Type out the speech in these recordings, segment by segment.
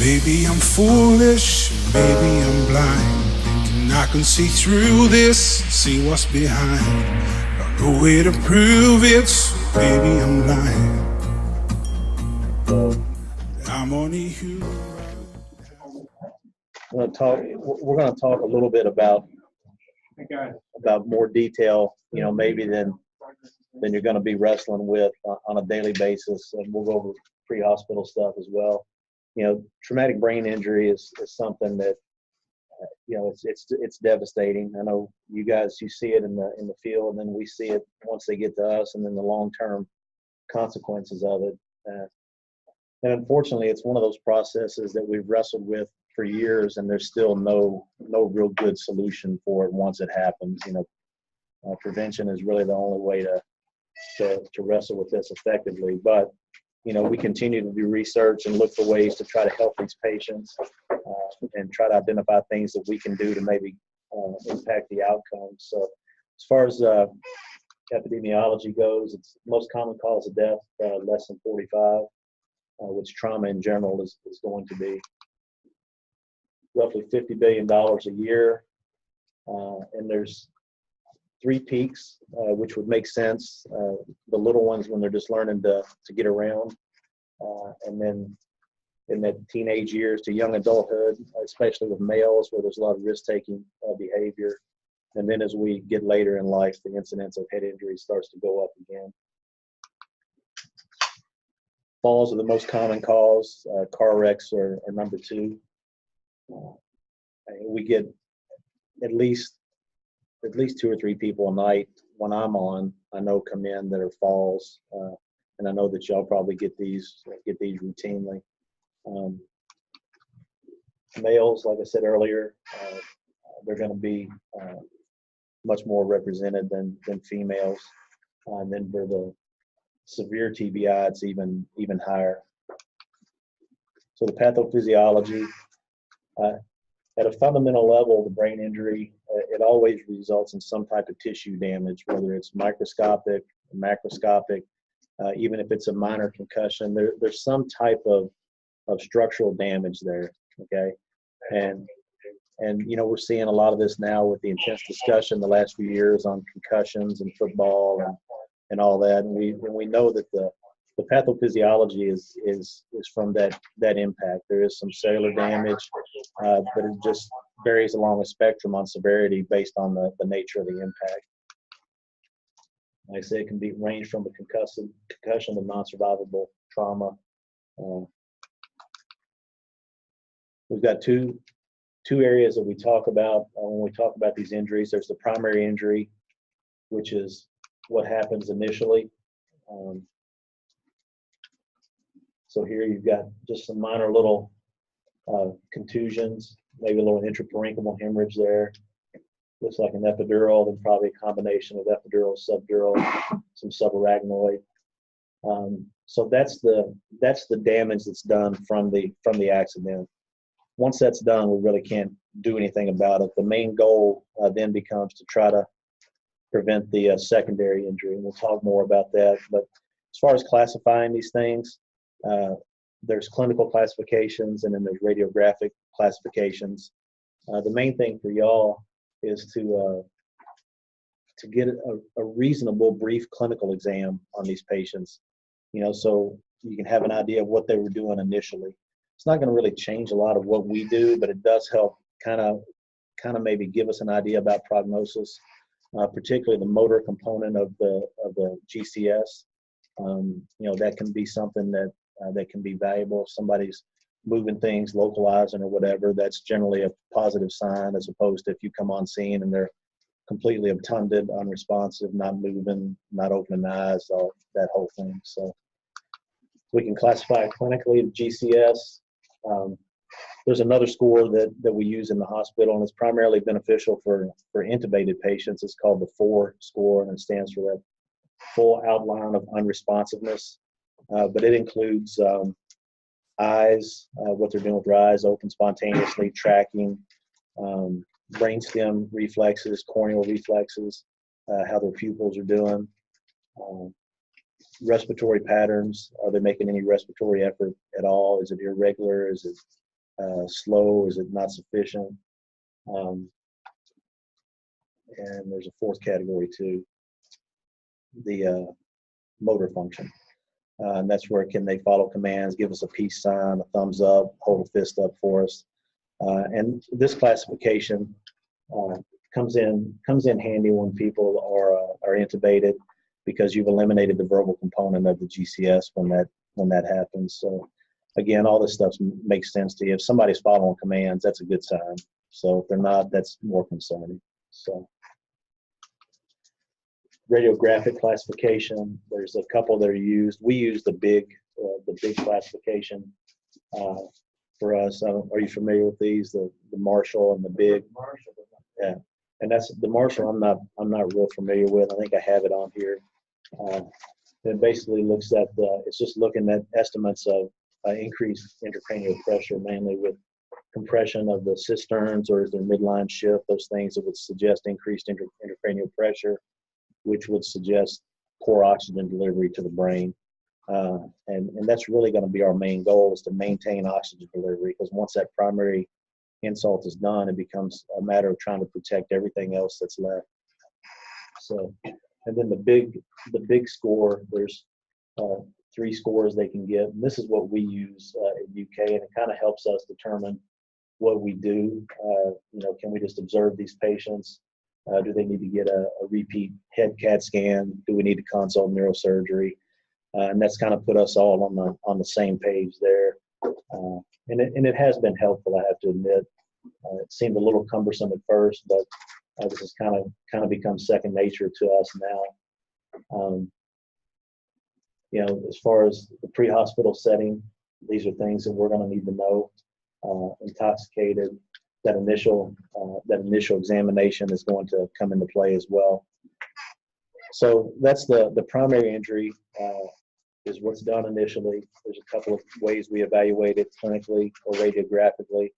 Maybe I'm foolish, maybe I'm blind. Thinking I can see through this, see what's behind. Got no way to prove it, so maybe I'm lying. I'm only human. We're going to talk a little bit about more detail, maybe than you're going to be wrestling with on a daily basis, and we'll go over pre-hospital stuff as well. Traumatic brain injury is something that it's devastating. I know you see it in the field, and then we see it once they get to us, and then the long-term consequences of it. And unfortunately, it's one of those processes that we've wrestled with for years, and there's still no real good solution for it once it happens. Prevention is really the only way to wrestle with this effectively. But we continue to do research and look for ways to try to help these patients and try to identify things that we can do to maybe impact the outcomes. So as far as epidemiology goes, it's the most common cause of death, less than 45, which trauma in general is going to be. Roughly $50 billion a year, and there's 3 peaks, which would make sense. The little ones when they're just learning to get around, and then in that teenage years to young adulthood, especially with males where there's a lot of risk-taking behavior. And then as we get later in life, the incidence of head injury starts to go up again. Falls are the most common cause. Car wrecks are number 2. We get at least 2 or 3 people a night when I'm on, I know, come in that are falls, and I know that y'all probably get these routinely. Males, like I said earlier, they're going to be much more represented than females, and then for the severe TBI, it's even higher. So the pathophysiology. At a fundamental level, the brain injury, it always results in some type of tissue damage, whether it's microscopic, macroscopic, even if it's a minor concussion. There's some type of structural damage there, okay? And we're seeing a lot of this now with the intense discussion the last few years on concussions and football and all that. And we know that the pathophysiology is from that impact. There is some cellular damage, but it just varies along a spectrum on severity based on the nature of the impact. Like I say, it can range from a concussion to non-survivable trauma. We've got two areas that we talk about when we talk about these injuries. There's the primary injury, which is what happens initially. So here you've got just some minor little contusions, maybe a little intraparenchymal hemorrhage there. Looks like an epidural, then probably a combination of epidural, subdural, some subarachnoid. So that's the damage that's done from the accident. Once that's done, we really can't do anything about it. The main goal then becomes to try to prevent the secondary injury, and we'll talk more about that. But as far as classifying these things, there's clinical classifications and then there's radiographic classifications. The main thing for y'all is to get a reasonable brief clinical exam on these patients, so you can have an idea of what they were doing initially. It's not going to really change a lot of what we do, but it does help kind of maybe give us an idea about prognosis, particularly the motor component of the GCS. That can be something that can be valuable. If somebody's moving things, localizing or whatever, that's generally a positive sign, as opposed to if you come on scene and they're completely obtunded, unresponsive, not moving, not opening eyes, all that whole thing. So we can classify it clinically, the GCS. There's another score that we use in the hospital, and it's primarily beneficial for intubated patients. It's called the FOUR score, and it stands for that full outline of unresponsiveness. But it includes eyes, what they're doing with their eyes, open spontaneously, tracking, brainstem reflexes, corneal reflexes, how their pupils are doing, respiratory patterns. Are they making any respiratory effort at all? Is it irregular? Is it slow? Is it not sufficient? And there's a fourth category too, the motor function. And that's where can they follow commands, give us a peace sign, a thumbs up, hold a fist up for us. And this classification comes in handy when people are intubated, because you've eliminated the verbal component of the GCS when that happens. So again, all this stuff makes sense to you. If somebody's following commands, that's a good sign. So if they're not, that's more concerning. So radiographic classification, there's a couple that are used. We use the big classification for us. Are you familiar with these? The Marshall and the big. Yeah, and that's the Marshall. I'm not real familiar with. I think I have it on here. It basically looks at it's just looking at estimates of increased intracranial pressure, mainly with compression of the cisterns, or is there midline shift, those things that would suggest increased intracranial pressure, which would suggest poor oxygen delivery to the brain. And that's really going to be our main goal, is to maintain oxygen delivery, because once that primary insult is done, it becomes a matter of trying to protect everything else that's left. So, and then the big score, there's 3 scores they can get. And this is what we use in UK, and it kind of helps us determine what we do. Can we just observe these patients? Do they need to get a repeat head CAT scan? Do we need to consult neurosurgery? And that's kind of put us all on the same page there. And it has been helpful, I have to admit. It seemed a little cumbersome at first, but this has kind of become second nature to us now. As far as the pre-hospital setting, these are things that we're going to need to know. Intoxicated, that initial examination is going to come into play as well. So that's the primary injury is what's done initially. There's a couple of ways we evaluate it, clinically or radiographically.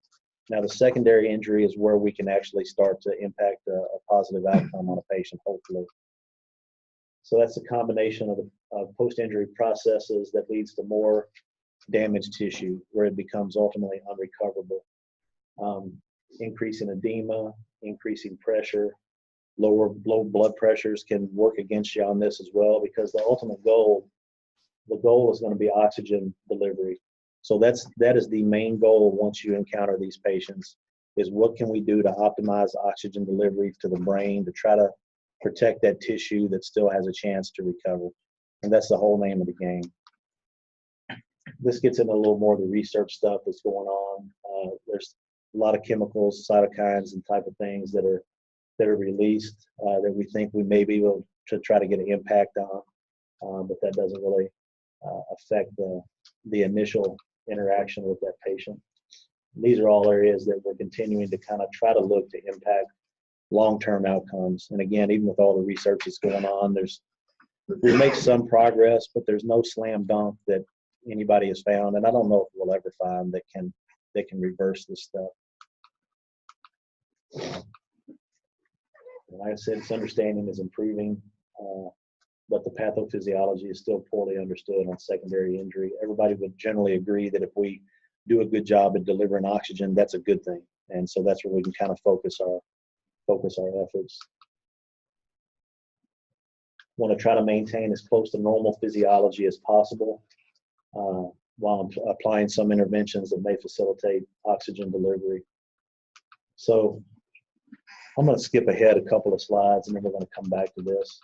Now the secondary injury is where we can actually start to impact a positive outcome on a patient, hopefully. So that's a combination of post-injury processes that leads to more damaged tissue, where it becomes ultimately unrecoverable. Increasing edema, increasing pressure, low blood pressures can work against you on this as well, because the ultimate goal is going to be oxygen delivery. So that is the main goal once you encounter these patients, is what can we do to optimize oxygen delivery to the brain to try to protect that tissue that still has a chance to recover. And that's the whole name of the game. This gets into a little more of the research stuff that's going on. There's a lot of chemicals, cytokines, and type of things that are released that we think we may be able to try to get an impact on, but that doesn't really affect the initial interaction with that patient. These are all areas that we're continuing to kind of try to look to impact long-term outcomes. And again, even with all the research that's going on, we make some progress, but there's no slam dunk that anybody has found, and I don't know if we'll ever find that can reverse this stuff. Like I said, its understanding is improving, but the pathophysiology is still poorly understood on secondary injury. Everybody would generally agree that if we do a good job at delivering oxygen, that's a good thing, and so that's where we can kind of focus our efforts. Want to try to maintain as close to normal physiology as possible, while applying some interventions that may facilitate oxygen delivery. So I'm going to skip ahead a couple of slides, and then we're going to come back to this.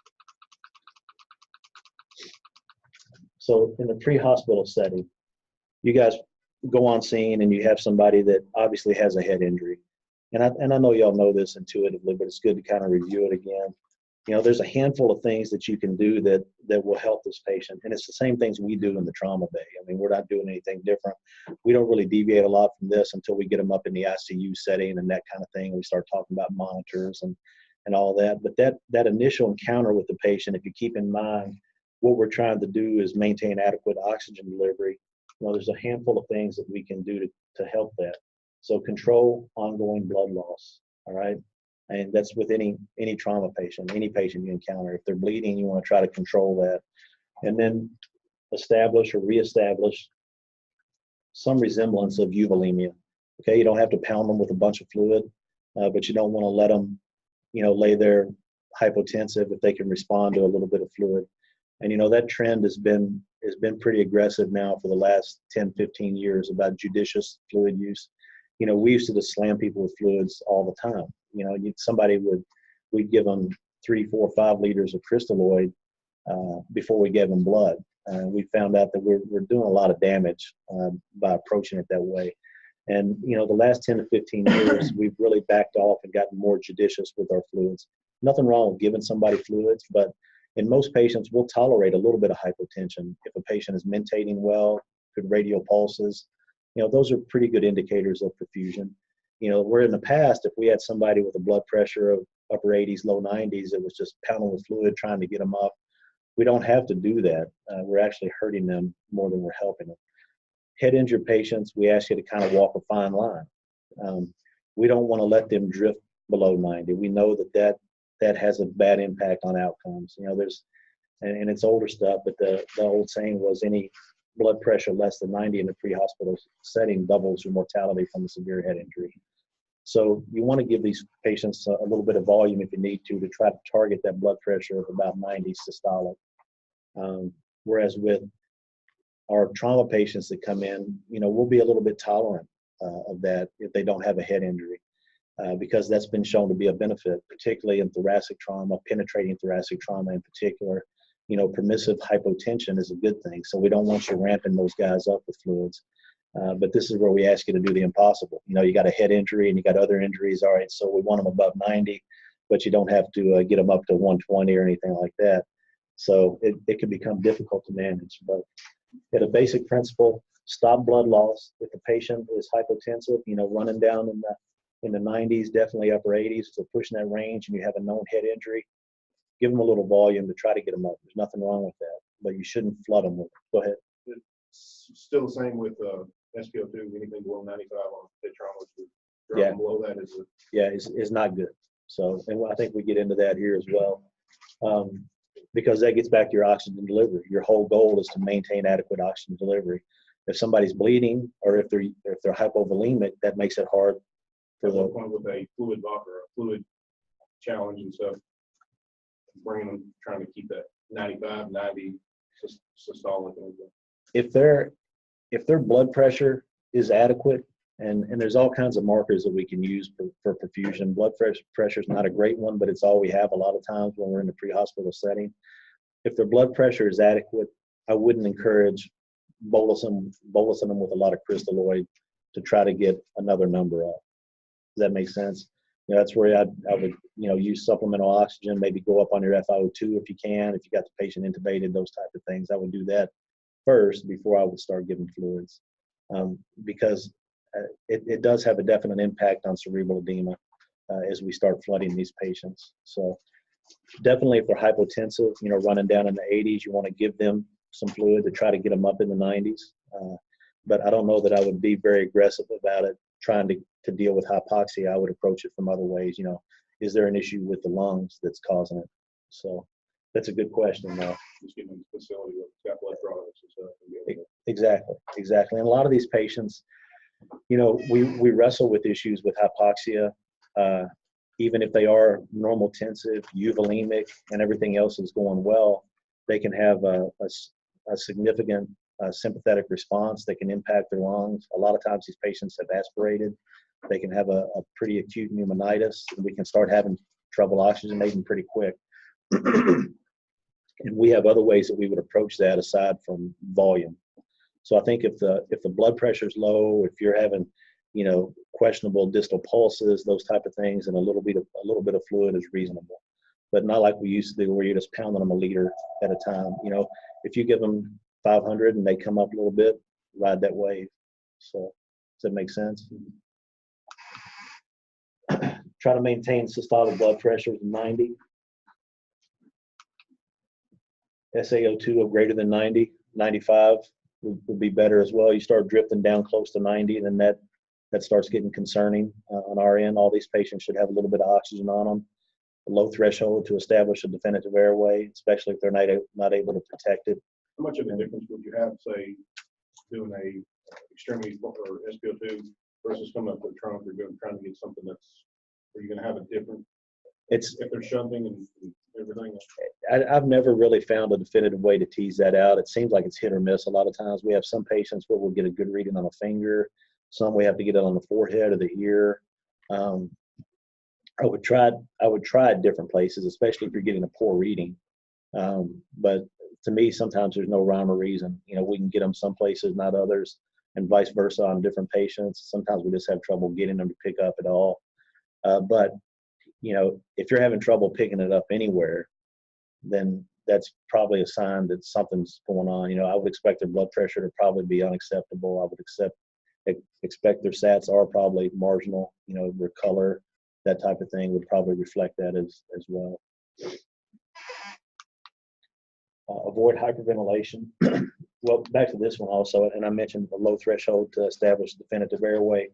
So in the pre-hospital setting, you guys go on scene and you have somebody that obviously has a head injury. And I know y'all know this intuitively, but it's good to kind of review it again. There's a handful of things that you can do that will help this patient. And it's the same things we do in the trauma bay. I mean, we're not doing anything different. We don't really deviate a lot from this until we get them up in the ICU setting and that kind of thing. We start talking about monitors and all that. But that initial encounter with the patient, if you keep in mind, what we're trying to do is maintain adequate oxygen delivery. There's a handful of things that we can do to help that. So control ongoing blood loss, all right? And that's with any trauma patient, any patient you encounter. If they're bleeding, you want to try to control that. And then establish or reestablish some resemblance of euvolemia. Okay, you don't have to pound them with a bunch of fluid, but you don't want to let them, lay there hypotensive if they can respond to a little bit of fluid. And that trend has been pretty aggressive now for the last 10, 15 years about judicious fluid use. We used to just slam people with fluids all the time. We'd give them 3, 4, 5 liters of crystalloid before we gave them blood. We found out that we're doing a lot of damage by approaching it that way. And, the last 10 to 15 years, we've really backed off and gotten more judicious with our fluids. Nothing wrong with giving somebody fluids, but in most patients, we'll tolerate a little bit of hypotension. If a patient is mentating well, good radial pulses, those are pretty good indicators of perfusion. Where in the past, if we had somebody with a blood pressure of upper 80s, low 90s, it was just pounding with fluid, trying to get them up. We don't have to do that. We're actually hurting them more than we're helping them. Head injured patients, we ask you to kind of walk a fine line. We don't want to let them drift below 90. We know that has a bad impact on outcomes. And it's older stuff, but the old saying was any blood pressure less than 90 in a pre-hospital setting doubles your mortality from a severe head injury. So you want to give these patients a little bit of volume if you need to try to target that blood pressure of about 90 systolic. Whereas with our trauma patients that come in, we'll be a little bit tolerant of that if they don't have a head injury, because that's been shown to be a benefit, particularly in thoracic trauma, penetrating thoracic trauma in particular. Permissive hypotension is a good thing. So we don't want you ramping those guys up with fluids. But this is where we ask you to do the impossible. You got a head injury and you got other injuries. All right, so we want them above 90, but you don't have to get them up to 120 or anything like that. So it can become difficult to manage. But at a basic principle, stop blood loss. If the patient is hypotensive, running down in the 90s, definitely upper 80s, so pushing that range, and you have a known head injury, give them a little volume to try to get them up. There's nothing wrong with that, but you shouldn't flood them with it. Go ahead. It's still the same with SpO2. Anything below 95 on head trauma, dropping below that is not good. So, and I think we get into that here as well, because that gets back to your oxygen delivery. Your whole goal is to maintain adequate oxygen delivery. If somebody's bleeding or if they're hypovolemic, that makes it hard for the point with a fluid blocker, a fluid challenge and stuff. Bringing them, trying to keep that 95, 90 systolic. If their blood pressure is adequate, and there's all kinds of markers that we can use for perfusion. Blood pressure is not a great one, but it's all we have a lot of times when we're in the pre-hospital setting. If their blood pressure is adequate, I wouldn't encourage bolusing them with a lot of crystalloid to try to get another number up. Does that make sense? That's where I would use supplemental oxygen, maybe go up on your FiO2 if you can, if you got the patient intubated, those type of things. I would do that first before I would start giving fluids, because it does have a definite impact on cerebral edema as we start flooding these patients. So definitely if they're hypotensive, running down in the 80s, you want to give them some fluid to try to get them up in the 90s. But I don't know that I would be very aggressive about it, trying to deal with hypoxia. I would approach it from other ways. Is there an issue with the lungs that's causing it? So that's a good question, though. Just getting them to the facility with got blood products and stuff. Exactly. And a lot of these patients, we wrestle with issues with hypoxia, even if they are normal tensive, euvolemic, and everything else is going well. They can have a significant sympathetic response that can impact their lungs. A lot of times these patients have aspirated. They can have a pretty acute pneumonitis, and we can start having trouble oxygenating pretty quick. And we have other ways that we would approach that aside from volume. So I think if the blood pressure is low, if you're having, questionable distal pulses, those type of things, and a little bit of fluid is reasonable, but not like we used to do where you're just pounding them a liter at a time. If you give them 500 and they come up a little bit, ride that wave. So does that make sense? Try to maintain systolic blood pressure of 90. SaO2 of greater than 90, 95 would be better as well. You start drifting down close to 90, and then that starts getting concerning on our end. All these patients should have a little bit of oxygen on them. A low threshold to establish a definitive airway, especially if they're not able to protect it. How much of a difference would you have, say, doing a extremity or SpO2 versus coming up with a trunk or trying to get something that's, are you gonna have a different, It's if they're shunting and everything? I've never really found a definitive way to tease that out. It seems like it's hit or miss. A lot of times we have some patients where we'll get a good reading on a finger. Some we have to get it on the forehead or the ear. I would try at different places, especially if you're getting a poor reading. But to me, sometimes there's no rhyme or reason. You know, we can get them some places, not others, and vice versa on different patients. Sometimes we just have trouble getting them to pick up at all. But you know, if you're having trouble picking it up anywhere, then that's probably a sign that something's going on. You know, I would expect their blood pressure to probably be unacceptable. I would expect their SATs are probably marginal. You know, their color, that type of thing would probably reflect that as well. Avoid hyperventilation. Well, back to this one also, and I mentioned the low threshold to establish definitive airway.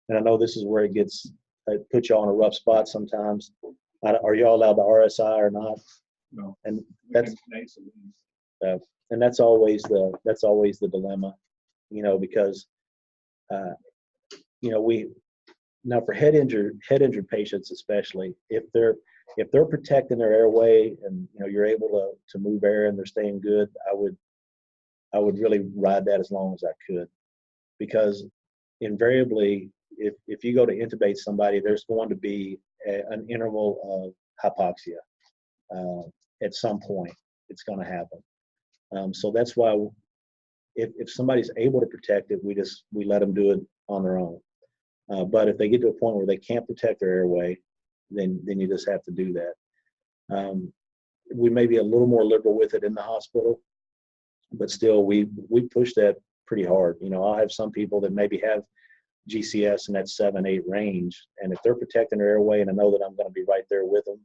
And I know this is where it puts you all in a rough spot sometimes. Are y'all allowed to RSI or not? No. And that's always the dilemma, you know, because you know, now for head injured patients especially, if they're protecting their airway and you know you're able to move air and they're staying good, I would really ride that as long as I could, because invariably if you go to intubate somebody, there's going to be an interval of hypoxia at some point. It's going to happen. So that's why if somebody's able to protect it, we let them do it on their own. But if they get to a point where they can't protect their airway, then you just have to do that. We may be a little more liberal with it in the hospital, but still we push that pretty hard. You know, I'll have some people that maybe have GCS in that 7-8 range, and if they're protecting their airway and I know that I'm going to be right there with them,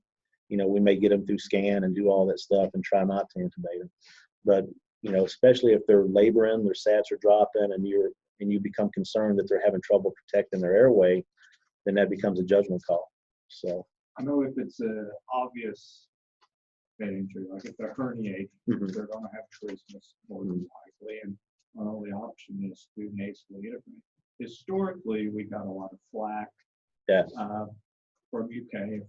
you know, we may get them through scan and do all that stuff and try not to intubate them. But you know, especially if they're laboring, their SATs are dropping, and you become concerned that they're having trouble protecting their airway, then that becomes a judgment call. So I know if it's an obvious head injury, like if they're herniated, they're going to have trismus more than likely, and our only option is to nasally intubate. Historically, we got a lot of flack from UK if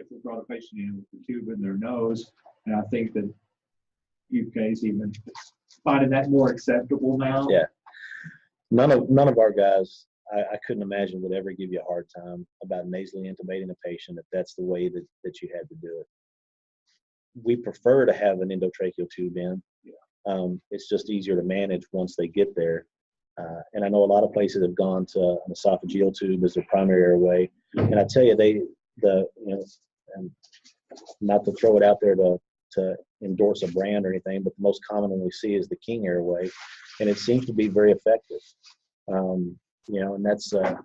we brought a patient in with a tube in their nose, and I think that UK's even finding that more acceptable now. Yeah, none of our guys, I couldn't imagine would ever give you a hard time about nasally intubating a patient if that's the way that you had to do it. We prefer to have an endotracheal tube in. It's just easier to manage once they get there. And I know a lot of places have gone to an esophageal tube as their primary airway. And I tell you, and not to throw it out there to endorse a brand or anything, but the most common one we see is the King airway, and it seems to be very effective. You know, and that's, do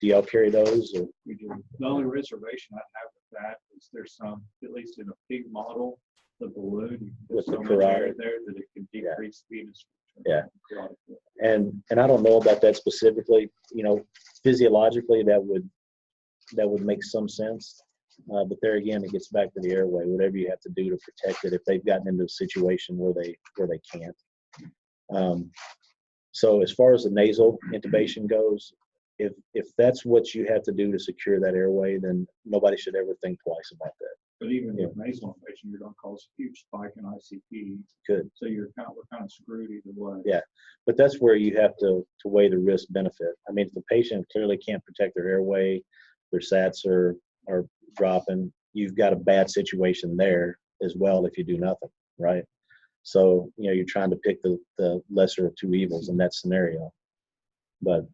y'all carry those? Or? We do. The only reservation I have with that is there's some, at least in a big model, the balloon, there's so much air there that it can decrease speed. Yeah. And I don't know about that specifically. You know, physiologically that would make some sense. But there again, it gets back to the airway. Whatever you have to do to protect it, if they've gotten into a situation where they can't. So as far as the nasal intubation goes, if that's what you have to do to secure that airway, then nobody should ever think twice about that. But even with nasal intubation, you're going to cause a huge spike in ICP. Good. So we're kind of screwed either way. Yeah, but that's where you have to weigh the risk benefit. I mean, if the patient clearly can't protect their airway, their SATs are dropping, you've got a bad situation there as well if you do nothing, right? So, you know, you're trying to pick the lesser of two evils in that scenario. But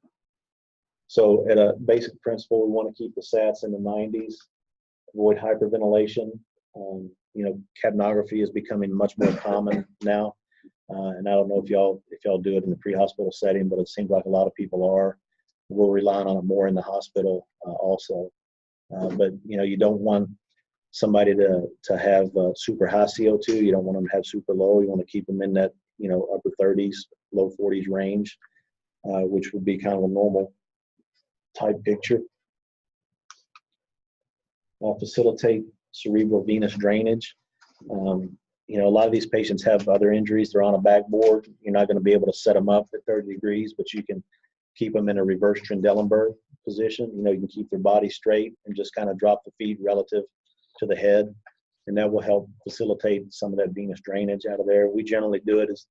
so at a basic principle, we want to keep the SATs in the 90s, avoid hyperventilation. You know, capnography is becoming much more common now. And I don't know if y'all do it in the pre-hospital setting, but it seems like a lot of people are. We're relying on it more in the hospital also. But, you know, you don't want somebody to have super high CO2. You don't want them to have super low. You want to keep them in that, you know, upper 30s, low 40s range, which would be kind of a normal type picture. Facilitate cerebral venous drainage. You know, a lot of these patients have other injuries. They're on a backboard. You're not going to be able to set them up at 30 degrees, but you can keep them in a reverse Trendelenburg position. You know, you can keep their body straight and just kind of drop the feet relative to the head, and that will help facilitate some of that venous drainage out of there. We generally do it as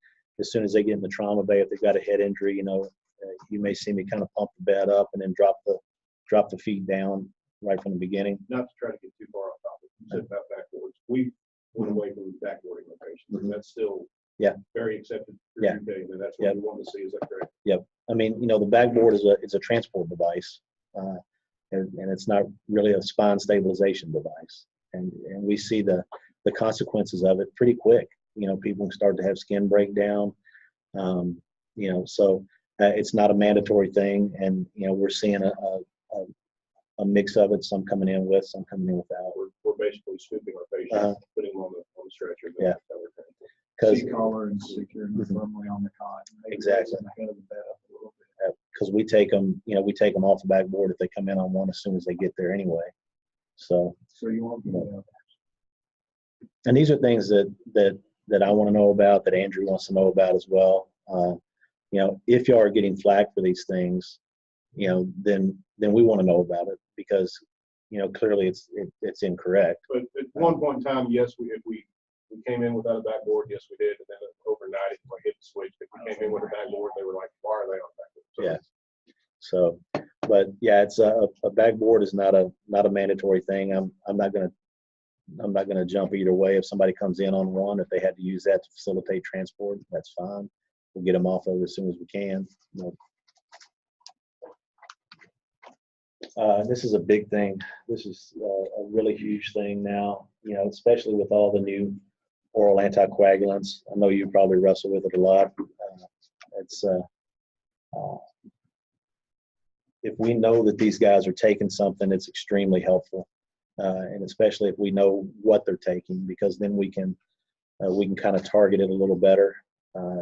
soon as they get in the trauma bay. If they've got a head injury, you know, you may see me kind of pump the bed up and then drop the feet down right from the beginning. Not to try to get too far off topic, you said about backboards. We went away from backboarding locations, and that's still very accepted for Yeah. UK, and that's what we want to see. Is that correct? Yep. I mean, you know, the backboard is a transport device, and it's not really a spine stabilization device. And we see the consequences of it pretty quick. You know, people start to have skin breakdown. You know, so it's not a mandatory thing, and you know, we're seeing a mix of it. Some coming in with, some coming in without. We're basically scooping our patient, putting them on the stretcher. Yeah. Seat collar and securing them firmly on the cot. Maybe Exactly. raising the head of the bed up a little bit. Because we take them off the backboard if they come in on one as soon as they get there anyway. So You won't be and these are things that I want to know about, that Andrew wants to know about as well. You know, if you are getting flack for these things, you know, then we want to know about it, because, you know, clearly it's incorrect. But at one point in time, yes, if we came in without a backboard, yes, we did. And then overnight, it hit the switch. If we came in with a backboard, they were like, why are they on backboard? So, Yeah. So, but yeah, it's a backboard is not a mandatory thing. I'm not gonna jump either way. If somebody comes in on one, if they had to use that to facilitate transport, that's fine. We'll get them off of it as soon as we can. You know. This is a big thing. This is a really huge thing now, you know, especially with all the new oral anticoagulants. I know you probably wrestle with it a lot. If we know that these guys are taking something, it's extremely helpful, and especially if we know what they're taking, because then we can kind of target it a little better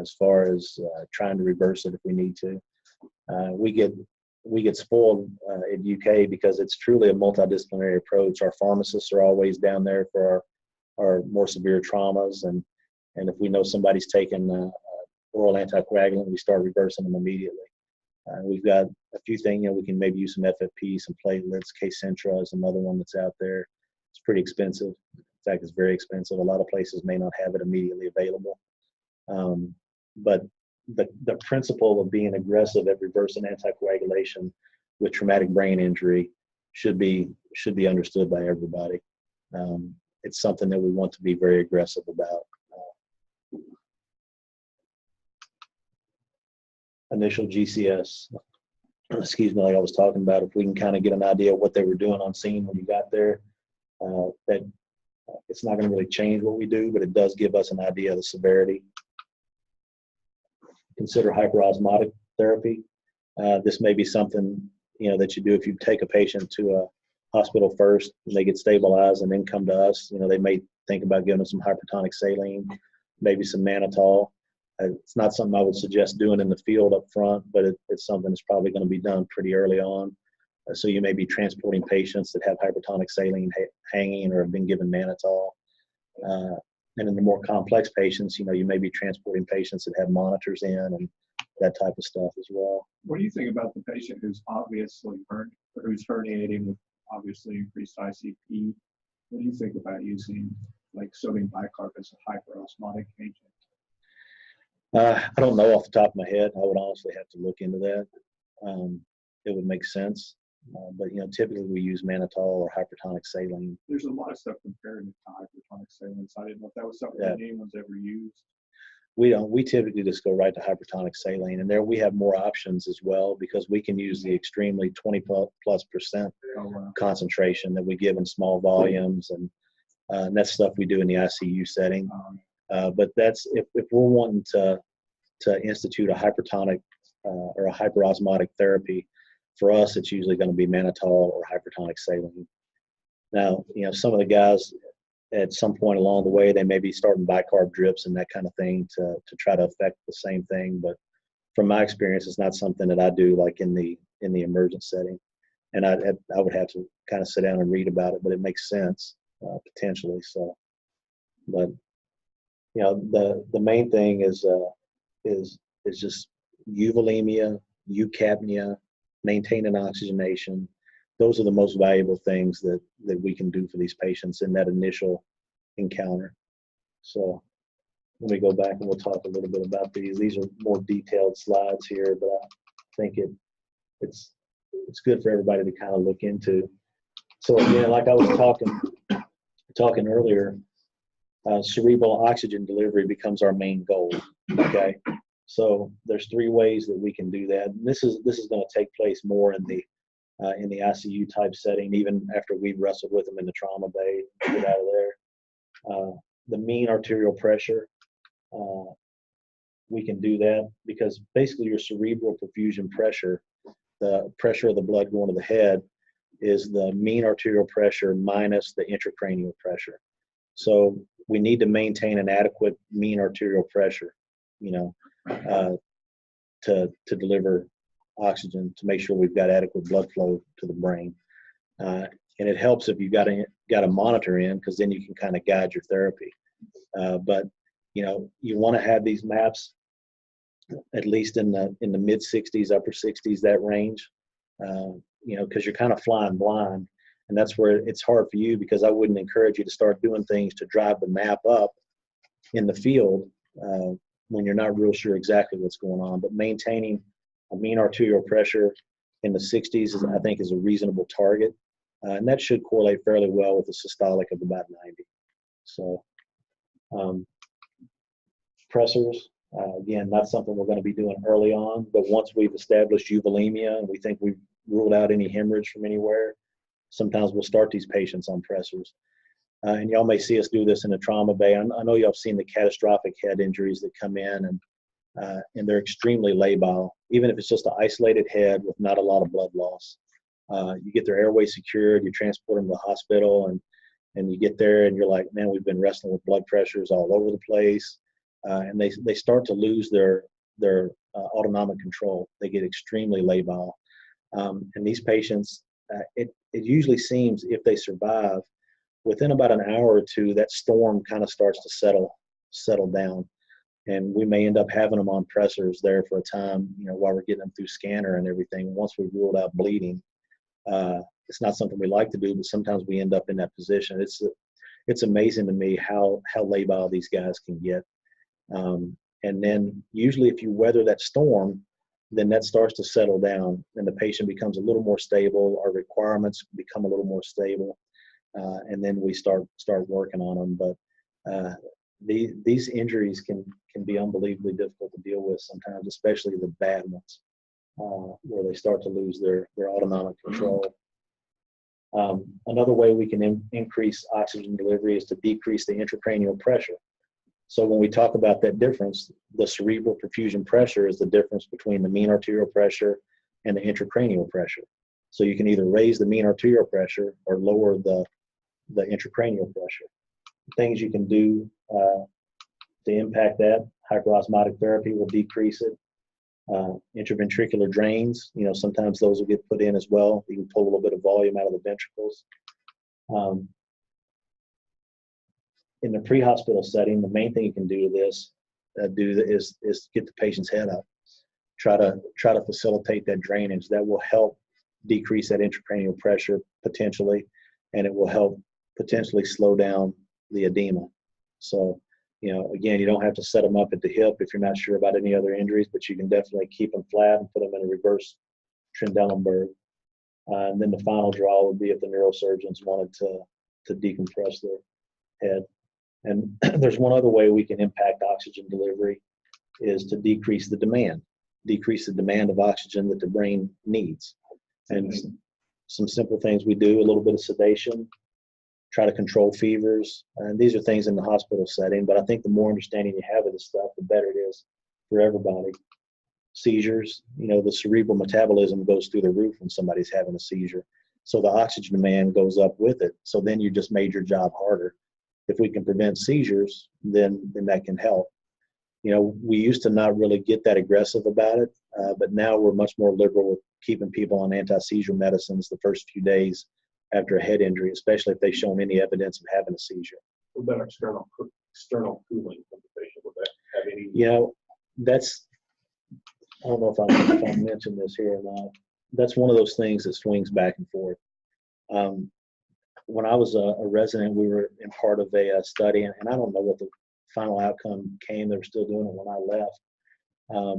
as far as trying to reverse it if we need to. We get spoiled at UK because it's truly a multidisciplinary approach. Our pharmacists are always down there for our more severe traumas, and if we know somebody's taking oral anticoagulant, we start reversing them immediately. We've got a few things, you know, we can maybe use some FFP, some platelets. Kcentra is another one that's out there. It's pretty expensive. In fact, it's very expensive. A lot of places may not have it immediately available. But the principle of being aggressive at reversing anticoagulation with traumatic brain injury should be understood by everybody. It's something that we want to be very aggressive about. Initial GCS, excuse me, like I was talking about, if we can kind of get an idea of what they were doing on scene when you got there, that it's not going to really change what we do, but it does give us an idea of the severity. Consider hyperosmotic therapy. This may be something, you know, that you do if you take a patient to a hospital first and they get stabilized and then come to us. You know, they may think about giving them some hypertonic saline, maybe some mannitol. It's not something I would suggest doing in the field up front, but it's something that's probably going to be done pretty early on. So you may be transporting patients that have hypertonic saline hanging or have been given mannitol. And in the more complex patients, you know, you may be transporting patients that have monitors in and that type of stuff as well. What do you think about the patient who's obviously who's herniating with obviously increased ICP? What do you think about using like sodium bicarb as a hyperosmotic agent? I don't know off the top of my head. I would honestly have to look into that. It would make sense. But, you know, typically we use mannitol or hypertonic saline. There's a lot of stuff compared to hypertonic saline. So I didn't know if that was something that anyone's ever used. We don't. We typically just go right to hypertonic saline. And there we have more options as well, because we can use the extremely 20+% concentration that we give in small volumes. And that's stuff we do in the ICU setting. But that's if we're wanting to institute a hypertonic or a hyperosmotic therapy, for us it's usually going to be mannitol or hypertonic saline. Now, you know, some of the guys at some point along the way, they may be starting bicarb drips and that kind of thing to try to affect the same thing. But from my experience, it's not something that I do like in the emergent setting. And I would have to kind of sit down and read about it, but it makes sense potentially. So, but you know, the main thing is just euvolemia eucapnia, maintaining oxygenation. Those are the most valuable things that we can do for these patients in that initial encounter. So let me go back and we'll talk a little bit about these. These are more detailed slides here, but I think it's good for everybody to kind of look into. So again, like I was talking earlier, cerebral oxygen delivery becomes our main goal. Okay, so there's 3 ways that we can do that. And this is going to take place more in the ICU type setting, even after we've wrestled with them in the trauma bay, get out of there. The mean arterial pressure, we can do that because basically your cerebral perfusion pressure, the pressure of the blood going to the head, is the mean arterial pressure minus the intracranial pressure. So we need to maintain an adequate mean arterial pressure, to deliver oxygen, to make sure we've got adequate blood flow to the brain. And it helps if you've got a monitor in, because then you can kind of guide your therapy. But you want to have these maps at least in the mid 60s, upper 60s, that range, because you're kind of flying blind. And that's where it's hard for you, because I wouldn't encourage you to start doing things to drive the map up in the field when you're not real sure exactly what's going on. But maintaining a mean arterial pressure in the 60s, I think, is a reasonable target. And that should correlate fairly well with a systolic of about 90. So pressors, again, not something we're going to be doing early on, but once we've established euvolemia and we think we've ruled out any hemorrhage from anywhere, sometimes we'll start these patients on pressors. And y'all may see us do this in the trauma bay. I know y'all have seen the catastrophic head injuries that come in, and they're extremely labile, even if it's just an isolated head with not a lot of blood loss. You get their airway secured, you transport them to the hospital, and you get there and you're like, man, we've been wrestling with blood pressures all over the place. And they start to lose their autonomic control. They get extremely labile. And these patients, it usually seems, if they survive, within about an hour or two, that storm kind of starts to settle down. And we may end up having them on pressors there for a time, while we're getting them through scanner and everything. Once we've ruled out bleeding, it's not something we like to do, but sometimes we end up in that position. It's amazing to me how labile these guys can get. And then usually if you weather that storm, then that starts to settle down and the patient becomes a little more stable. Our requirements become a little more stable. And then we start working on them. But these injuries can be unbelievably difficult to deal with sometimes, especially the bad ones, where they start to lose their autonomic control. Another way we can increase oxygen delivery is to decrease the intracranial pressure. So when we talk about that difference, the cerebral perfusion pressure is the difference between the mean arterial pressure and the intracranial pressure. So you can either raise the mean arterial pressure or lower the intracranial pressure. Things you can do to impact that: hyperosmotic therapy will decrease it. Intraventricular drains, sometimes those will get put in as well. You can pull a little bit of volume out of the ventricles. In the pre-hospital setting, the main thing you can do to this is get the patient's head up. Try to facilitate that drainage. That will help decrease that intracranial pressure potentially, and it will help potentially slow down the edema. So, again, you don't have to set them up at the hip if you're not sure about any other injuries, but you can definitely keep them flat and put them in a reverse Trendelenburg. And then the final draw would be if the neurosurgeons wanted to decompress their head. And there's one other way we can impact oxygen delivery, is to decrease the demand of oxygen that the brain needs. And some simple things we do: a little bit of sedation, try to control fevers. And these are things in the hospital setting, but I think the more understanding you have of this stuff, the better it is for everybody. Seizures, the cerebral metabolism goes through the roof when somebody's having a seizure. So the oxygen demand goes up with it. So then you just made your job harder. If we can prevent seizures, then that can help. We used to not really get that aggressive about it, but now we're much more liberal with keeping people on anti-seizure medicines the first few days after a head injury, especially if they've shown any evidence of having a seizure. What about external cooling from the patient? Would that have any? That's I don't know if I mentioned this here or not. That's one of those things that swings back and forth. When I was a resident, we were in part of a study, and I don't know what the final outcome came. They were still doing it when I left,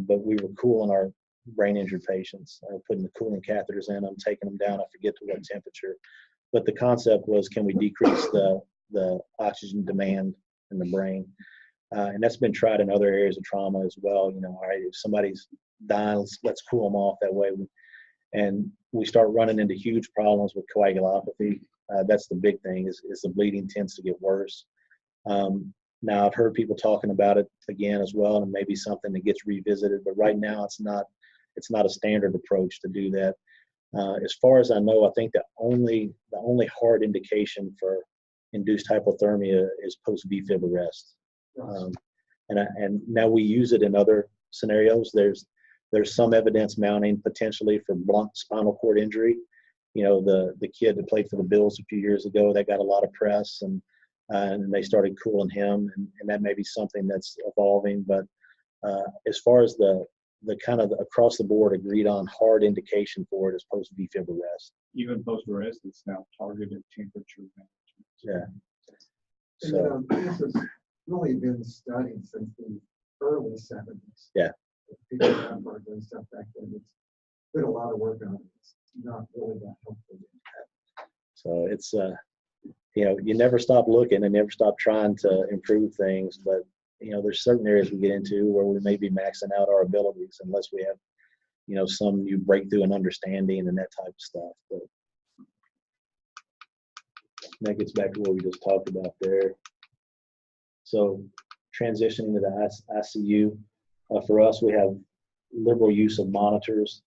but we were cooling our brain injured patients, putting the cooling catheters in them, taking them down. I forget to what temperature, but the concept was, can we decrease the oxygen demand in the brain? And that's been tried in other areas of trauma as well. You know, all right, if somebody's dying, let's cool them off that way. And we start running into huge problems with coagulopathy. That's the big thing, is the bleeding tends to get worse. Now I've heard people talking about it again as well, and maybe something that gets revisited, but right now it's not a standard approach to do that. As far as I know, I think the only hard indication for induced hypothermia is post VFib arrest. And now we use it in other scenarios. There's some evidence mounting potentially for blunt spinal cord injury. You know, the kid that played for the Bills a few years ago, that got a lot of press, and they started cooling him, and that may be something that's evolving. But as far as the kind of across the board agreed on hard indication for it is post VFib arrest. Even post arrest, it's now targeted temperature management. Yeah. And, So this has really been studied since the early 70s. Yeah. People have worked and stuff back then. It's been a lot of work on it. It's not really that helpful. so it's you know, you never stop looking and never stop trying to improve things, but you know, there's certain areas we get into where we may be maxing out our abilities unless we have, you know, some new breakthrough in understanding and that type of stuff. But that gets back to what we just talked about there. So transitioning to the ICU, for us, we have liberal use of monitors.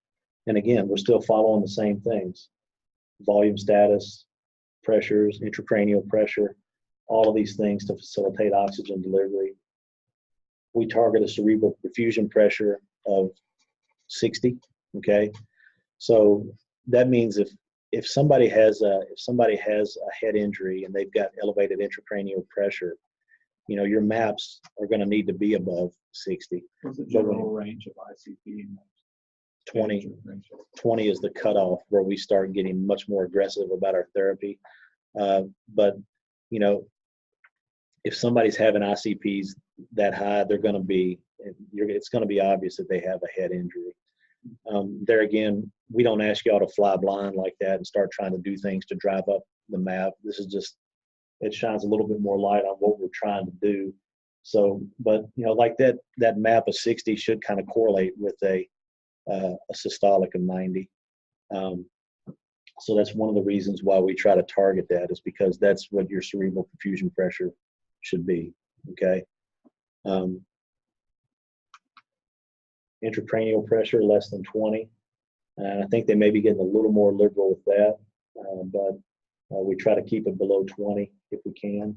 And again, we're still following the same things: volume status, pressures, intracranial pressure, all of these things to facilitate oxygen delivery. We target a cerebral perfusion pressure of 60, okay? So that means if somebody has a head injury and they've got elevated intracranial pressure, you know, your maps are going to need to be above 60. What's the general range of ICP in those? 20 is the cutoff where we start getting much more aggressive about our therapy. But, you know, if somebody's having ICPs that high, it's going to be obvious that they have a head injury. There again, we don't ask y'all to fly blind like that and start trying to do things to drive up the map. This is just, it shines a little bit more light on what we're trying to do. So, but you know, like that map of 60 should kind of correlate with a systolic of 90. So that's one of the reasons why we try to target that, is because that's what your cerebral perfusion pressure should be. Okay. Intracranial pressure less than 20. And I think they may be getting a little more liberal with that, but we try to keep it below 20 if we can.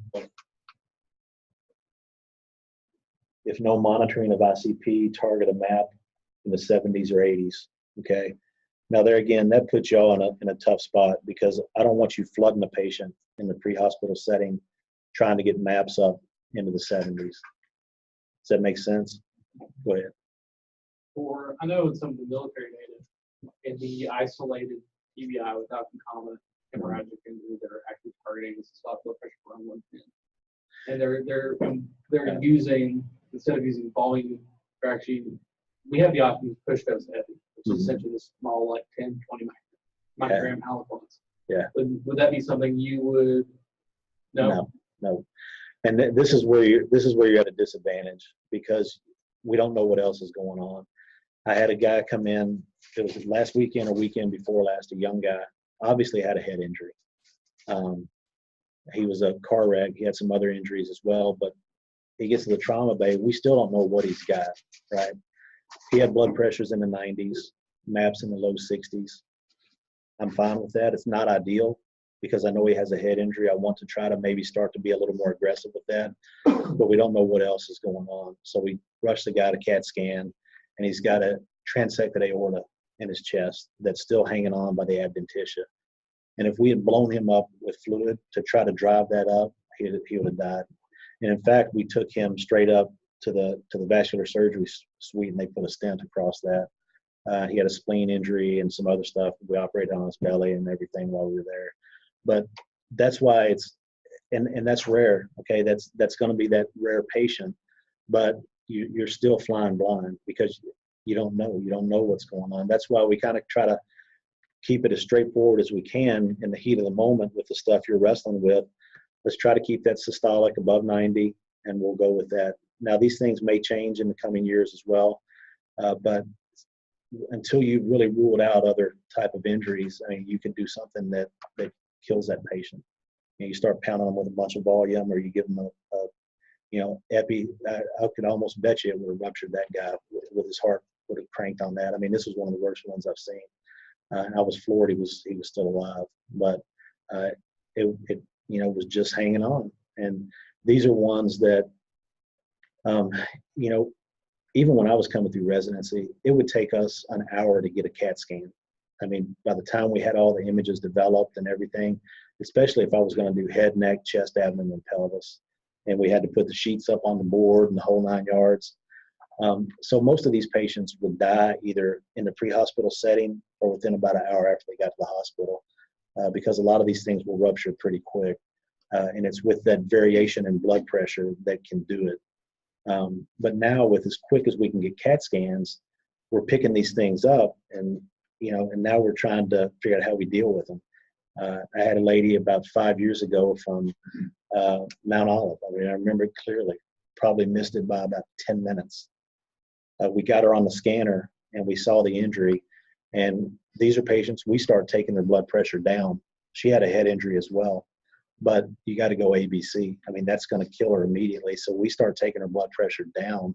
If no monitoring of ICP, target a map in the 70s or 80s. Okay. Now there again, that puts y'all in a tough spot, because I don't want you flooding a patient in the pre-hospital setting trying to get maps up into the 70s. Does that make sense? Go ahead. I know in some of the military data, in the isolated TBI without concomitant hemorrhagic injury, they're actually targeting the systolic blood pressure around 110. And they're using, instead of using volume, they're actually, we have the option to push dose heavy, which is essentially this small, like 10, 20 microgram aliquots. Yeah. Would that be something you would? No. And this is where you're at a disadvantage, because we don't know what else is going on. I had a guy come in, it was last weekend or weekend before last, a young guy, obviously had a head injury. He was a car wreck. He had some other injuries as well, but he gets to the trauma bay. We still don't know what he's got, right? He had blood pressures in the 90s, maps in the low 60s. I'm fine with that. It's not ideal, because I know he has a head injury. I want to try to maybe start to be a little more aggressive with that, but we don't know what else is going on. So we rush the guy to CAT scan, and he's got a transected aorta in his chest that's still hanging on by the adventitia. And if we had blown him up with fluid to try to drive that up, he would have died. And in fact, we took him straight up the vascular surgery suite, and they put a stent across that. He had a spleen injury and some other stuff. We operated on his belly and everything while we were there. But that's why it's, and that's rare. Okay, that's going to be that rare patient, but you're still flying blind because you don't know what's going on. That's why we kind of try to keep it as straightforward as we can in the heat of the moment with the stuff you're wrestling with. Let's try to keep that systolic above 90, and we'll go with that. Now, these things may change in the coming years as well, but until you really ruled out other type of injuries, I mean, you can do something that kills that patient. You start pounding them with a bunch of volume, or you give them a epi. I could almost bet you it would have ruptured that guy with his heart would have cranked on that. I mean, this was one of the worst ones I've seen. I was floored he was still alive, but it was just hanging on. And these are ones that, even when I was coming through residency, it would take us an hour to get a CAT scan. I mean, by the time we had all the images developed and everything, especially if I was going to do head, neck, chest, abdomen, and pelvis, and we had to put the sheets up on the board and the whole 9 yards. So most of these patients would die either in the pre-hospital setting or within about an hour after they got to the hospital, because a lot of these things will rupture pretty quick. And it's with that variation in blood pressure that can do it. But now, with as quick as we can get CAT scans, we're picking these things up, and now we're trying to figure out how we deal with them. I had a lady about 5 years ago from Mount Olive. I mean, I remember it clearly. Probably missed it by about 10 minutes. We got her on the scanner, and we saw the injury. And these are patients, we start taking their blood pressure down. She had a head injury as well, but you got to go ABC. I mean, that's going to kill her immediately. So we start taking her blood pressure down.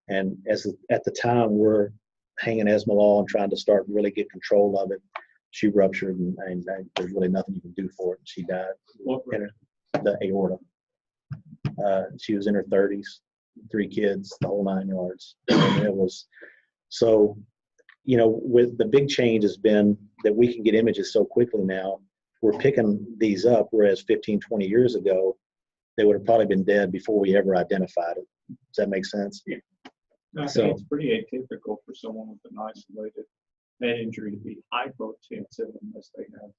And at the time, we're hanging Esmolol and trying to start really get control of it. She ruptured, and there's really nothing you can do for it. She died. The aorta. She was in her 30s, 3 kids, the whole 9 yards. And it was so, with the big change has been that we can get images so quickly now. We're picking these up, whereas 15, 20 years ago, they would have probably been dead before we ever identified it. Does that make sense? Yeah. I think it's pretty atypical for someone with an isolated head injury to be hypotensive unless they have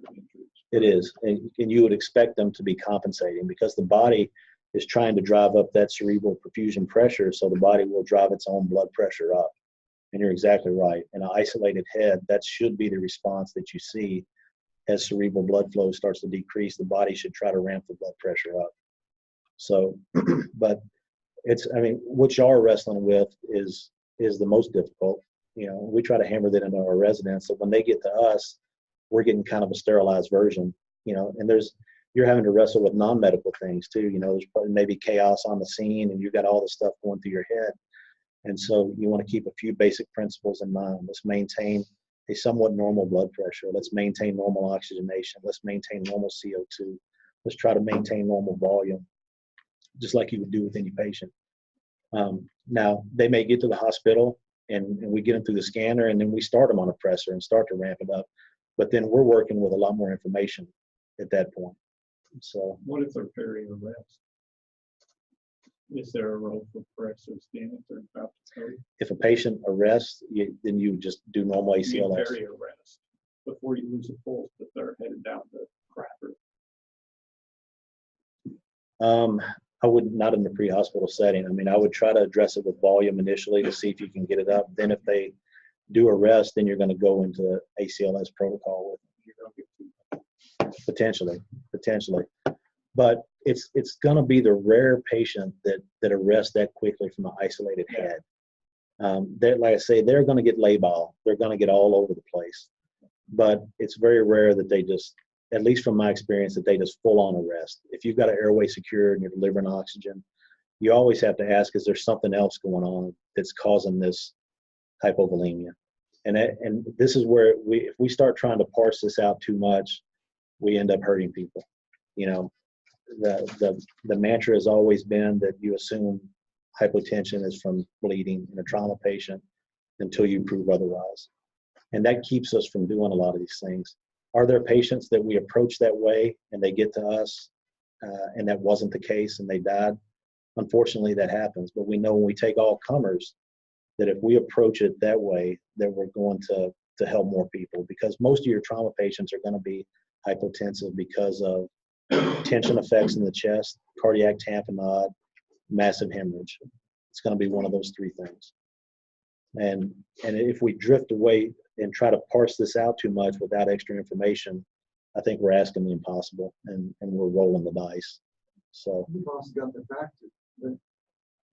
injuries. It is, and you would expect them to be compensating because the body is trying to drive up that cerebral perfusion pressure, so the body will drive its own blood pressure up. And you're exactly right. In an isolated head, that should be the response that you see. As cerebral blood flow starts to decrease, the body should try to ramp the blood pressure up. So, but what y'all are wrestling with is the most difficult. We try to hammer that into our residents. So when they get to us, we're getting kind of a sterilized version, and you're having to wrestle with non-medical things too. There's probably maybe chaos on the scene and you've got all this stuff going through your head. And so you want to keep a few basic principles in mind. Let's maintain a somewhat normal blood pressure. Let's maintain normal oxygenation. Let's maintain normal CO2. Let's try to maintain normal volume, just like you would do with any patient. Now, they may get to the hospital and we get them through the scanner, and then we start them on a pressor and start to ramp it up. But then we're working with a lot more information at that point. So, what if they're peri-arrest? Is there a role for pressors then if they're about to go? If a patient arrests, then you just do normal ACLS. Peri-arrest before you lose a pulse, but they're headed down the crapper. I would not in the pre-hospital setting. I mean, I would try to address it with volume initially to see if you can get it up. Then if they do arrest, then you're going to go into ACLS protocol with them. Potentially. But it's going to be the rare patient that arrests that quickly from an isolated head. Like I say, they're going to get labile. They're going to get all over the place. But it's very rare that they just, at least from my experience, that they just full on arrest. If you've got an airway secured and you're delivering oxygen, you always have to ask, is there something else going on that's causing this hypovolemia? And this is where if we start trying to parse this out too much, we end up hurting people. The mantra has always been that you assume hypotension is from bleeding in a trauma patient until you prove otherwise. And that keeps us from doing a lot of these things. Are there patients that we approach that way and they get to us and that wasn't the case and they died? unfortunately that happens, but we know when we take all comers, that if we approach it that way, that we're going to help more people, because most of your trauma patients are going to be hypotensive because of tension effects in the chest, cardiac tamponade, massive hemorrhage. It's going to be one of those three things. And if we drift away and try to parse this out too much without extra information, I think we're asking the impossible, and we're rolling the dice. So You've also got the factor that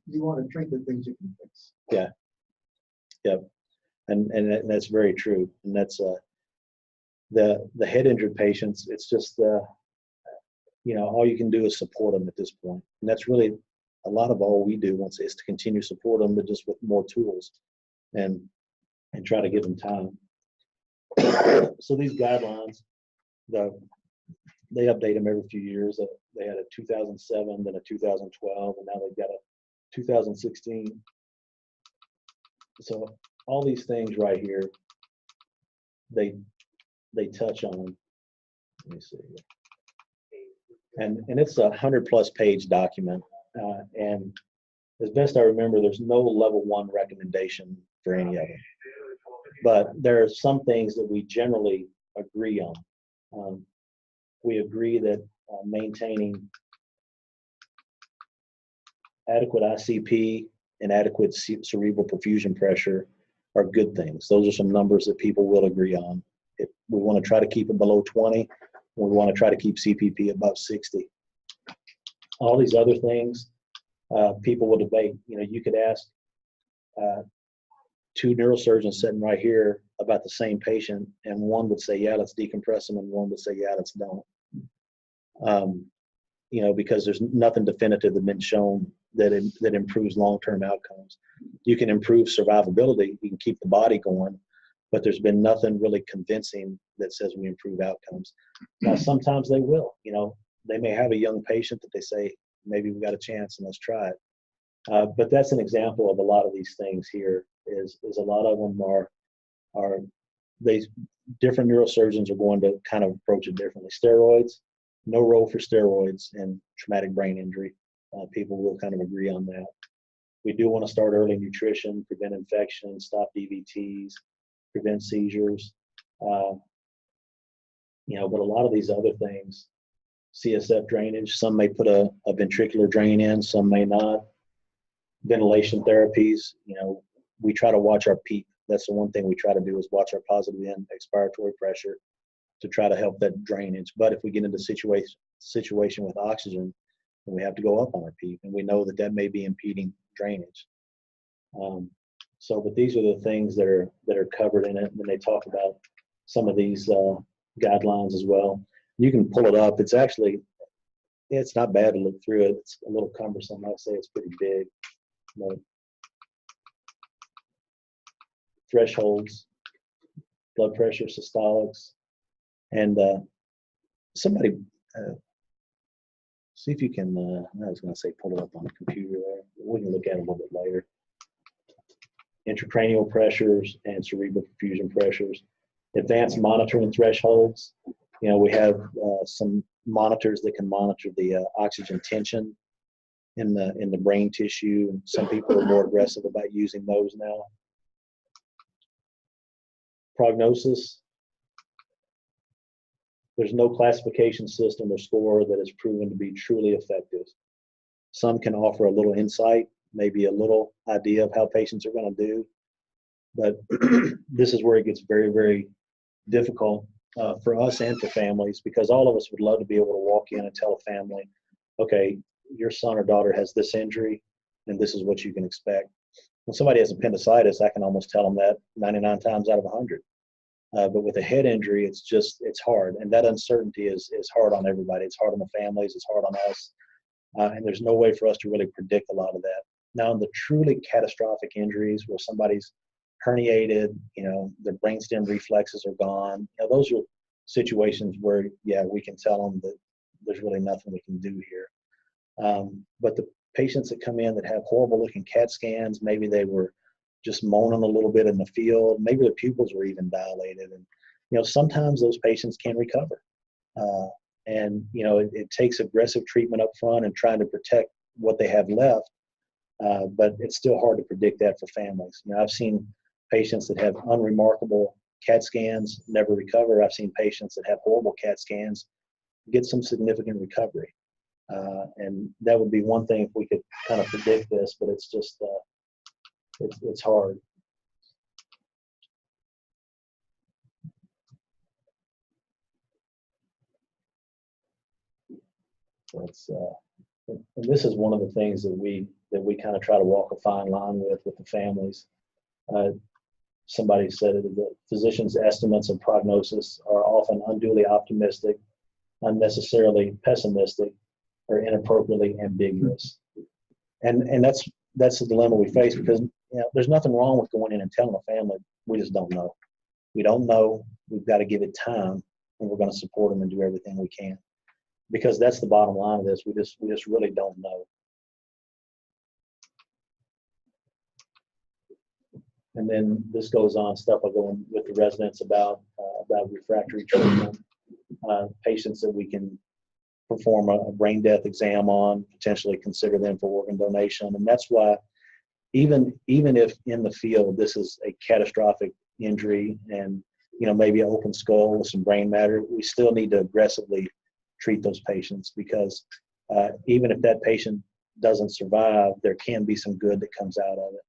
you want to treat the things you can fix. yeah, yep, and that's very true. And that's the head injured patients. It's just all you can do is support them at this point, and that's really a lot of all we do once is to continue to support them, but just with more tools and try to give them time. So these guidelines, they update them every few years. They had a 2007, then a 2012, and now they've got a 2016. So all these things right here, they touch on. Let me see. And it's a 100+ page document, and as best I remember, there's no level 1 recommendation for any of them. But there are some things that we generally agree on. We agree that maintaining adequate ICP and adequate cerebral perfusion pressure are good things. Those are some numbers that people will agree on. We want to try to keep it below 20. We want to try to keep CPP above 60. All these other things, people will debate. You could ask two neurosurgeons sitting right here about the same patient, and one would say, yeah, let's decompress them, and one would say, yeah, let's don't. Because there's nothing definitive that's been shown that improves long-term outcomes. You can improve survivability, you can keep the body going, but there's been nothing really convincing that says we improve outcomes. Now, sometimes they will. They may have a young patient that they say, maybe we got a chance and let's try it. But that's an example of a lot of these things here. Is a lot of them are different neurosurgeons are going to kind of approach it differently. Steroids, no role for steroids in traumatic brain injury. People will kind of agree on that. We do want to start early nutrition, prevent infection, stop DVTs, prevent seizures. But a lot of these other things, CSF drainage, some may put a ventricular drain in, some may not. Ventilation therapies, we try to watch our PEEP. That's the one thing we try to do is watch our positive end expiratory pressure to try to help that drainage. But if we get into situation with oxygen, then we have to go up on our PEEP, and we know that may be impeding drainage. But these are the things that are covered in it, and they talk about some of these guidelines as well. You can pull it up. It's not bad to look through it. It's a little cumbersome. I'd say it's pretty big. But thresholds, blood pressure, systolics, and somebody see if you can. I was going to say pull it up on the computer there. We can look at it a little bit later. Intracranial pressures and cerebral perfusion pressures. Advanced monitoring thresholds. We have some monitors that can monitor the oxygen tension in the brain tissue, and some people are more aggressive about using those now. Prognosis. There's no classification system or score that is proven to be truly effective. Some can offer a little insight, maybe a little idea of how patients are going to do, but this is where it gets very, very difficult for us and for families, because all of us would love to be able to walk in and tell a family, okay, your son or daughter has this injury, and this is what you can expect. When somebody has appendicitis, I can almost tell them that 99 times out of 100. But with a head injury, it's hard. And that uncertainty is hard on everybody. It's hard on the families. It's hard on us. And there's no way for us to really predict a lot of that. Now, in the truly catastrophic injuries where somebody's herniated, their brainstem reflexes are gone, those are situations where, yeah, we can tell them that there's really nothing we can do here. But the patients that come in that have horrible looking CAT scans, maybe they were just moaning a little bit in the field, maybe their pupils were even dilated, and sometimes those patients can recover. And it takes aggressive treatment up front and trying to protect what they have left. But it's still hard to predict that for families. You know, I've seen patients that have unremarkable CAT scans never recover. I've seen patients that have horrible CAT scans get some significant recovery. And that would be one thing if we could kind of predict this, but it's just, it's hard. So it's, and this is one of the things that we kind of try to walk a fine line with the families. Somebody said it, the physician's estimates of prognosis are often unduly optimistic, unnecessarily pessimistic, or inappropriately ambiguous. And that's the dilemma we face, because there's nothing wrong with going in and telling a family, we just don't know. We don't know. We've got to give it time, and we're going to support them and do everything we can. Because that's the bottom line of this. We just really don't know. And then this goes on, stuff I go in with the residents about refractory treatment, patients that we can perform a brain death exam on, potentially consider them for organ donation. And that's why even if in the field this is a catastrophic injury and maybe an open skull with some brain matter, we still need to aggressively treat those patients, because even if that patient doesn't survive, there can be some good that comes out of it.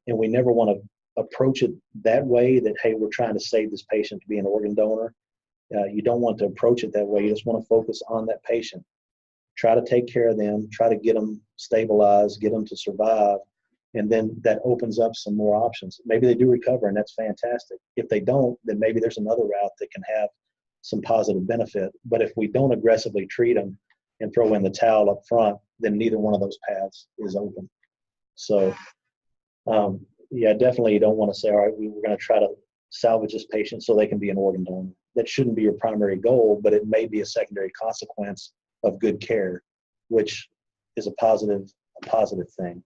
And we never want to approach it that way, that, hey, we're trying to save this patient to be an organ donor. You don't want to approach it that way. You just want to focus on that patient. Try to take care of them, try to get them stabilized, get them to survive, and then that opens up some more options. Maybe they do recover, and that's fantastic. If they don't, then maybe there's another route that can have some positive benefit. But if we don't aggressively treat them and throw in the towel up front, then neither one of those paths is open. So, yeah, definitely you don't want to say, all right, we're going to try to salvage this patient so they can be an organ donor. That shouldn't be your primary goal, but it may be a secondary consequence of good care, which is a positive thing.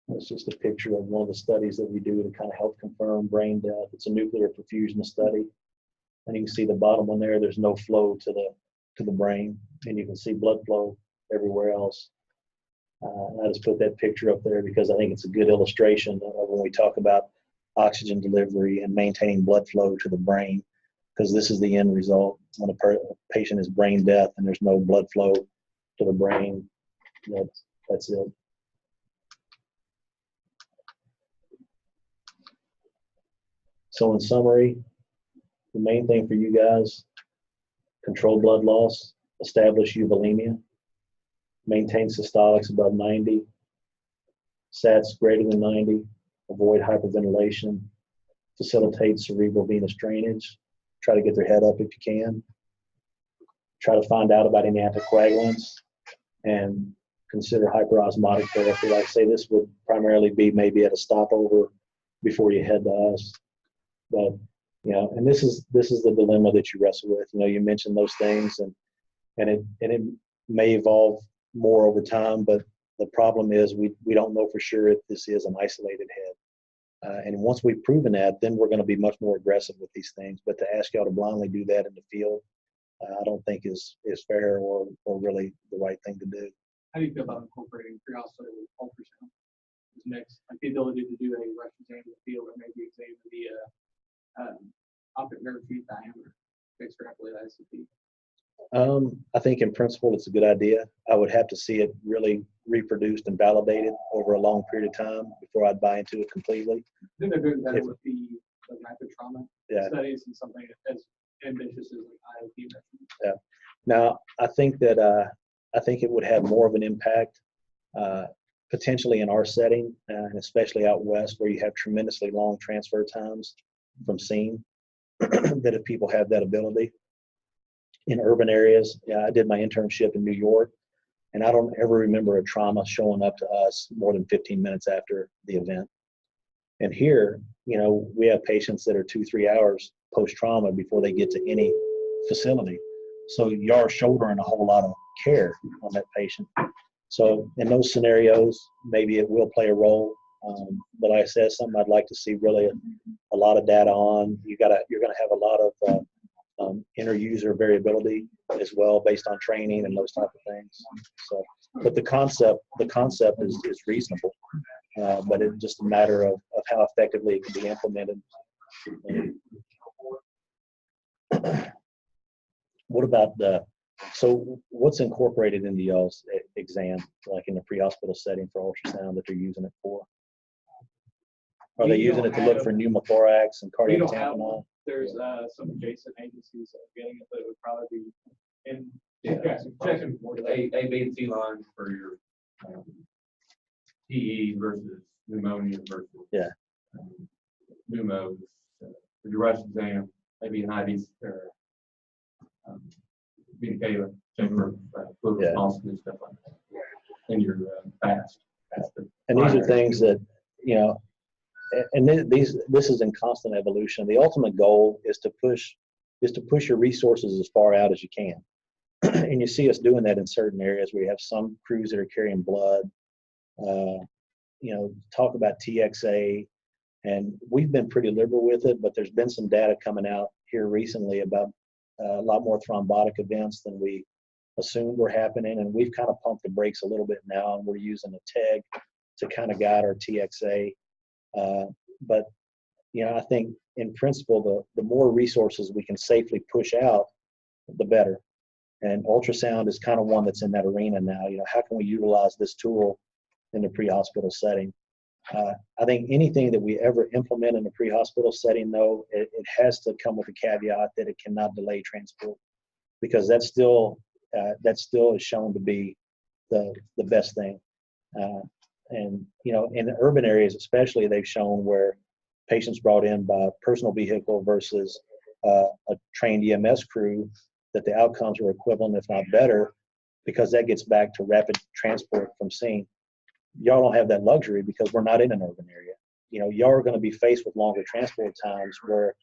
It's just a picture of one of the studies that we do to kind of help confirm brain death. It's a nuclear perfusion study. And you can see the bottom one there, there's no flow to the brain, and you can see blood flow everywhere else. I just put that picture up there because I think it's a good illustration of when we talk about oxygen delivery and maintaining blood flow to the brain, because this is the end result. When a patient is brain death and there's no blood flow to the brain, that's it. So in summary, the main thing for you guys: control blood loss, establish euvolemia, maintain systolics above 90, SATs greater than 90, avoid hyperventilation, facilitate cerebral venous drainage, try to get their head up if you can, try to find out about any anticoagulants, and consider hyperosmotic therapy. Like I say, this would primarily be maybe at a stopover before you head to us. But, and this is the dilemma that you wrestle with. You mentioned those things, and it may evolve more over time, but the problem is we don't know for sure if this is an isolated head. And once we've proven that, then we're going to be much more aggressive with these things. But to ask y'all to blindly do that in the field, I don't think is fair or really the right thing to do. How do you feel about incorporating pre-oscillatory ultrasound? Next, like the ability to do a rush exam in the field, or maybe examine the optic nerve sheath diameter to extrapolate ICP? I think in principle it's a good idea. I would have to see it really reproduced and validated over a long period of time before I'd buy into it completely. I think they're doing better with the rapid trauma studies and something as ambitious as like IOP measurement. Yeah. Now, I think it would have more of an impact potentially in our setting, and especially out west where you have tremendously long transfer times from scene, that if people have that ability. In urban areas, I did my internship in New York, and I don't ever remember a trauma showing up to us more than 15 minutes after the event. And here, we have patients that are 2-3 hours post-trauma before they get to any facility. So you're shouldering a whole lot of care on that patient. So in those scenarios, maybe it will play a role. But like I said, something I'd like to see really a lot of data on. You're going to have a lot of inter-user variability as well based on training and those type of things. So, but the concept is reasonable, but it's just a matter of how effectively it can be implemented. What about so what's incorporated into y'all's exam, like in the pre-hospital setting for ultrasound that they're using it for? Are they We using don't it to look have- for pneumothorax and We cardiac don't have tamponade? one. There's some adjacent agencies that are getting it, but it would probably be in. Checking for A, B, and C lines for your PE versus pneumonia versus Yeah. pneumos, for your rush exam, maybe an IV or Vena check for fluid Yeah. response and stuff like that. And your fast. And these are things that, you know, and this is in constant evolution. The ultimate goal is to push your resources as far out as you can. And you see us doing that in certain areas. We have some crews that are carrying blood. You know, talk about TXA, and we've been pretty liberal with it, but there's been some data coming out here recently about a lot more thrombotic events than we assumed were happening, and we've kind of pumped the brakes a little bit now, and we're using a TEG to kind of guide our TXA. But you know, I think in principle, the more resources we can safely push out, the better. And ultrasound is kind of one that's in that arena now. You know, how can we utilize this tool in the pre-hospital setting? I think anything that we ever implement in a pre-hospital setting, though, it has to come with a caveat that it cannot delay transport, because that still is shown to be the best thing. And you know, in the urban areas especially, they've shown where patients brought in by personal vehicle versus a trained EMS crew, that the outcomes were equivalent, if not better, because that gets back to rapid transport from scene. Y'all don't have that luxury because we're not in an urban area. You know, y'all are going to be faced with longer transport times where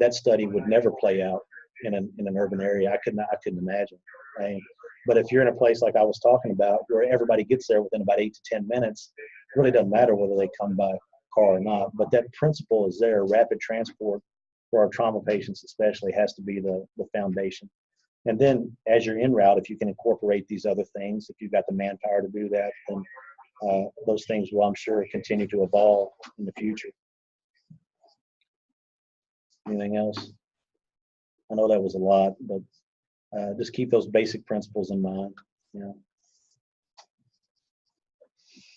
that study would never play out in an urban area. I couldn't imagine. Right? But if you're in a place like I was talking about, where everybody gets there within about 8 to 10 minutes, it really doesn't matter whether they come by car or not. But that principle is there. Rapid transport for our trauma patients especially has to be the foundation. And then as you're en route, if you can incorporate these other things, if you've got the manpower to do that, then those things will, I'm sure, continue to evolve in the future. Anything else? I know that was a lot, but just keep those basic principles in mind. You know,